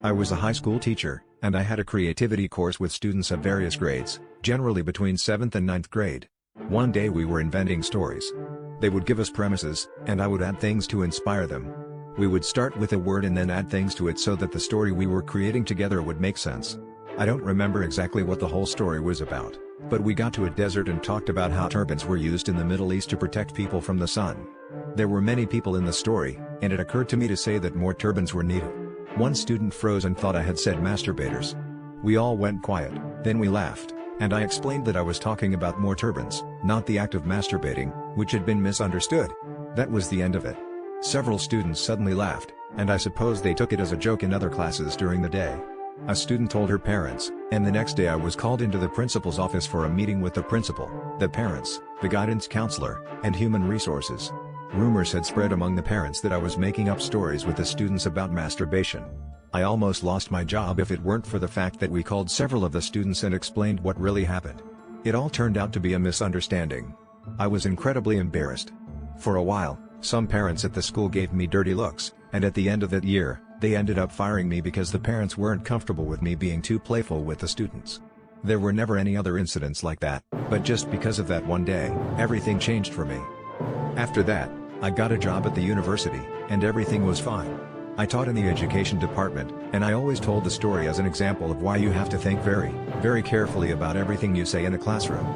I was a high school teacher, and I had a creativity course with students of various grades, generally between 7th and 9th grade. One day we were inventing stories. They would give us premises, and I would add things to inspire them. We would start with a word and then add things to it so that the story we were creating together would make sense. I don't remember exactly what the whole story was about, but we got to a desert and talked about how turbans were used in the Middle East to protect people from the sun. There were many people in the story, and it occurred to me to say that more turbans were needed. One student froze and thought I had said masturbators. We all went quiet, then we laughed, and I explained that I was talking about more turbans, not the act of masturbating, which had been misunderstood. That was the end of it. Several students suddenly laughed, and I suppose they took it as a joke in other classes during the day. A student told her parents, and the next day I was called into the principal's office for a meeting with the principal, the parents, the guidance counselor, and human resources. Rumors had spread among the parents that I was making up stories with the students about masturbation. I almost lost my job if it weren't for the fact that we called several of the students and explained what really happened. It all turned out to be a misunderstanding. I was incredibly embarrassed. For a while, some parents at the school gave me dirty looks, and at the end of that year, they ended up firing me because the parents weren't comfortable with me being too playful with the students. There were never any other incidents like that, but just because of that one day, everything changed for me. After that, I got a job at the university, and everything was fine. I taught in the education department, and I always told the story as an example of why you have to think very, very carefully about everything you say in a classroom.